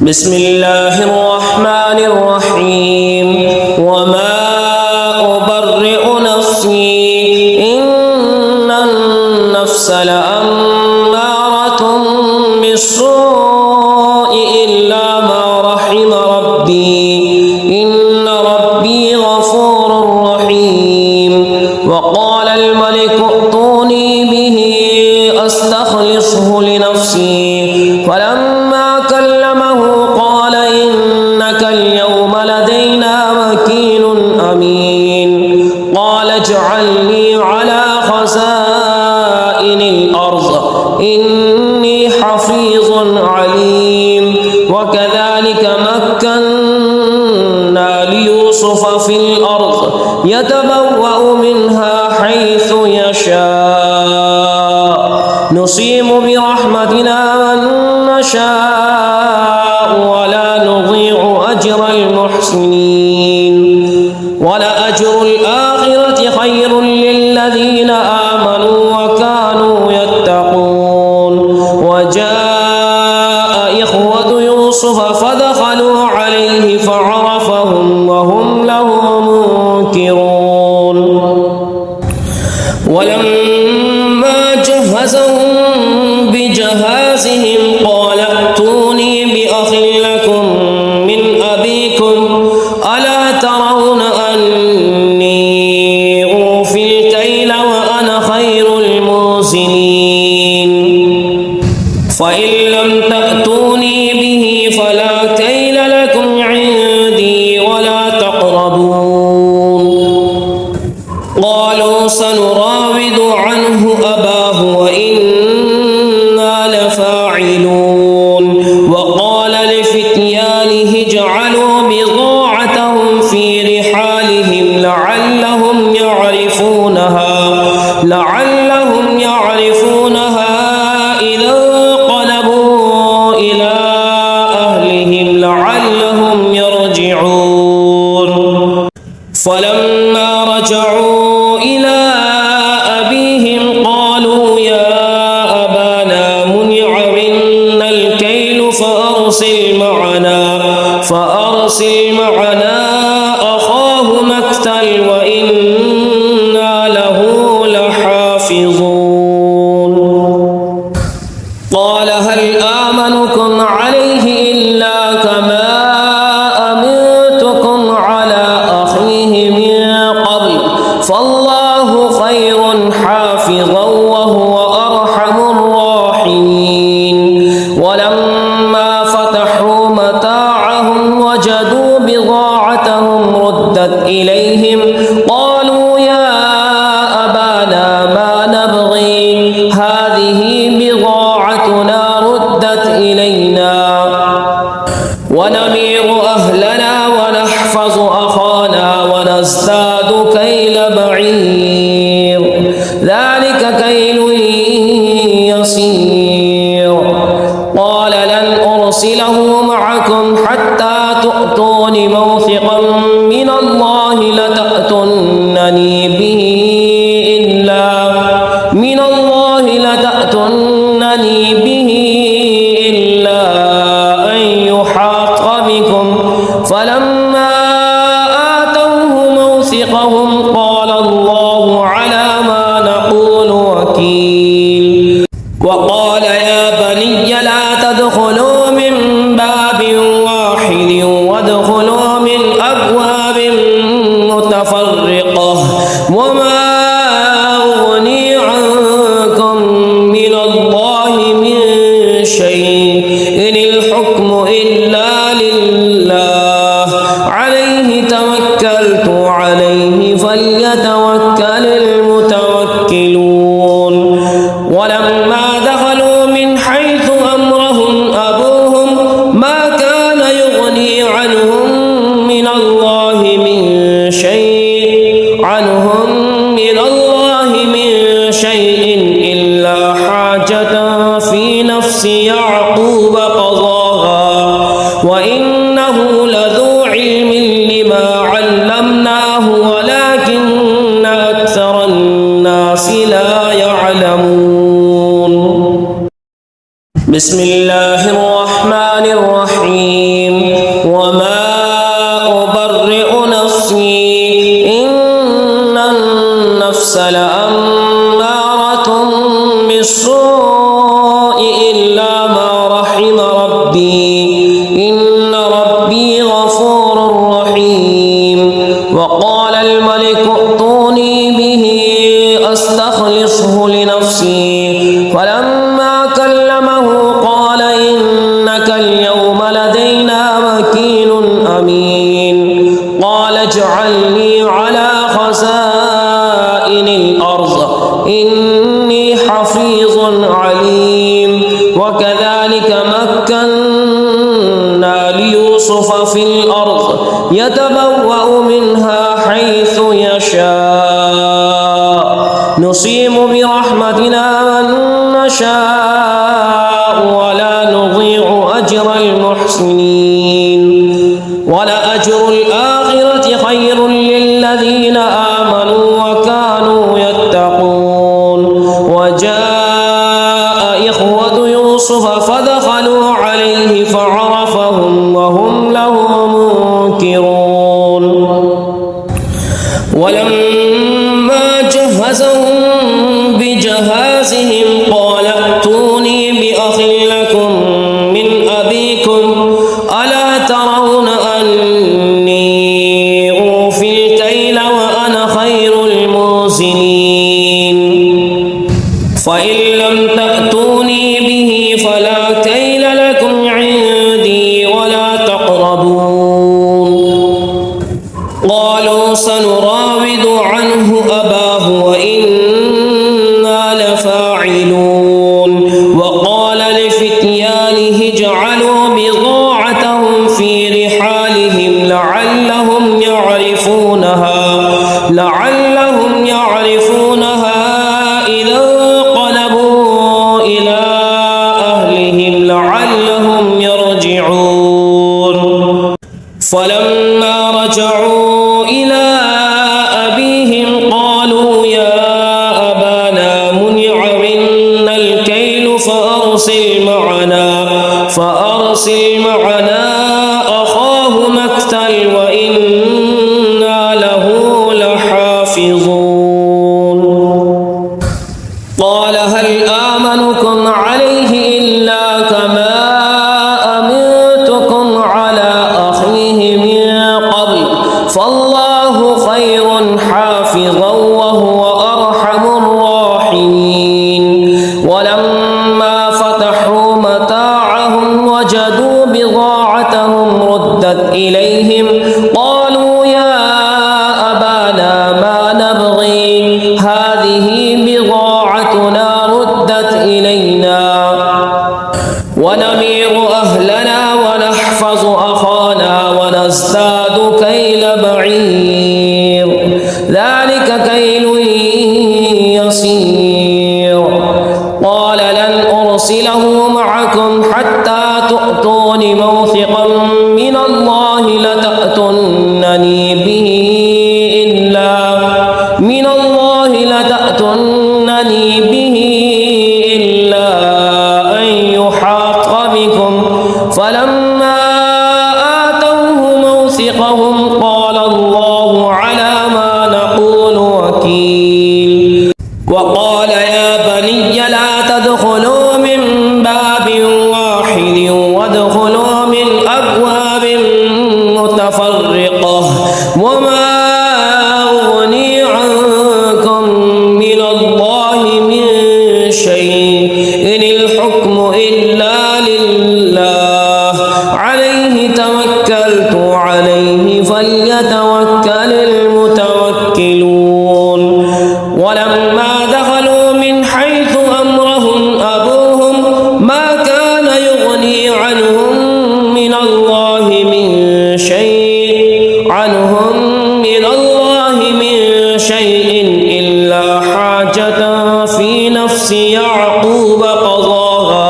بسم الله الرحمن الرحيم وما أبرئ نفسي إن النفس لأمارة بالسوء إلا ما رحم ربي إن ربي غفور رحيم وقال الملك ائتوني به أستخلصه لنفسي فلما كلمه قال إنك اليوم لدينا مكين أمين قال اجعلني على خزائن الأرض إني حفيظ عليم وكذلك مكنا ليوسف في الأرض يتبوأ منها حيث يشاء نصيب برحمتنا من نشاء ولا نضيع أجر المحسنين ولأجر الآخرة خير للذين آمنوا وكانوا يتقون وجاء إخوة يوسف فدخلوا عليه فعرفهم وهم له منكرون ولما جهزهم بجهازهم قال ائتوني بأخ لكم من أبيكم ألا ترون أني أوفي الكيل وأنا خير الموزنين فإن لم تأتوني به فلا كيل لكم عندي ولا تقربون قالوا سنراود عنه أباه وإنا لفاعلون وقال لفتيانه اجعلوا بضاعتهم في رحالهم لعلهم يعرفونها إذا انقلبوا إلى أهلهم لعلهم يرجعون فلما رجعوا إلى أبيهم قالوا يا أبانا منع منا الكيل فأرسل معنا أخاه نكتل وإنا له لحافظون قال هل آمنكم عليه إلا كما أمنتكم على أخيه من قبل فالله خير حافظا وهو أرحم الراحمين ولما فتحوا متاعهم وجدوا بضاعتهم ردت إليهم قالوا يا أبانا ما نبغي هذه بضاعتنا ردت إلينا ونمير أهلنا ونحفظ أخانا ونزداد كيل بعير ذلك كيل يسير قال لن أرسله معكم حتى تؤتون موثقا من الله لتأتونني به إلا أن يحاط بكم فلما آتوه موثقهم قال الله على ما نقول وكيل وقال يا بني لا تدخلوا من باب واحد وادخلوا من أبواب متفرقة وما أغني عنكم من الله من شيء إن الحكم إلا لله عليه توكلت عليه فليتوكل المتوكلون ولما دخلوا من حيث أمرهم أبوهم ما كان يغني عنهم من الله من شيء إلا حاجة في نفس يعقوب قضاها وإنه لذو علم لما علمناه ولكن أكثر الناس لا يعلمون بسم الله الرحمن الرحيم الرحيم وما أبرئ نفسي إن النفس لأمارة بالسوء إلا ما رحم ربي إن ربي غفور رحيم وقال الملك ائتوني به أستخلصه لنفسي فلما كلمه قال إنك اليوم لدينا مكين أمين قال اجعلني على خزائن الأرض إني حفيظ عليم وكذلك مكنا ليوسف في الأرض يتبوأ منها حيث يشاء نصيب برحمتنا من نشاء ولا نضيع أجر المحسنين ولأجر الآخرة خير للذين آمنوا وكانوا يتقون وجاء إخوة يوسف فدخلوا عليه فعرفهم وهم له منكرون ولما جهزهم بجهازهم قال ائتوني بأخ لكم من أبيكم ألا ترون أني أوفي الكيل وأنا خير الموزنين فإن لم تأتوني به فلا كيل لكم عندي ولا تقربون قالوا سنراود عنه أباه وإنا لفاعلون وقال لفتيانه اجعلوا بضاعتهم في رحالهم لعلهم يعرفونها إذا انقلبوا إلى أهلهم لعلهم يرجعون فلما رجعوا إلى أبيهم قالوا يا أبانا منع منا الكيل فأرسل معنا أخاه نكتل وإنا له لحافظون قال هل آمنكم عليه إلا كما أمنتكم على أخيه من قبل فالله خير حافظا وهو أرحم الراحمين ولما فتحوا متاعهم وجدوا بضاعتهم ردت إليهم قالوا يا أبانا ما نبغي هذه بضاعتنا ردت إلينا ونمير أهلنا ونحفظ أخانا ونزداد كيل بعير ذلك كيل يسير قال لن أرسله معكم حتى تؤتون موثقا من الله لتأتونني به إلا أن يحاط بكم فلما آتوه موثقهم قال الله على ما نقول وكيل وقال يا بني لا تدخلوا من باب واحد وادخلوا من أبواب متفرقة وما أغني عنكم من الله من شيء إن الحكم إلا لله عليه توكلت عليه فليتوكل المتوكلون ولما دخلوا من حيث أمرهم أبوهم ما كان يغني عنهم من الله من شيء إلا حاجة في نفس يعقوب قضاها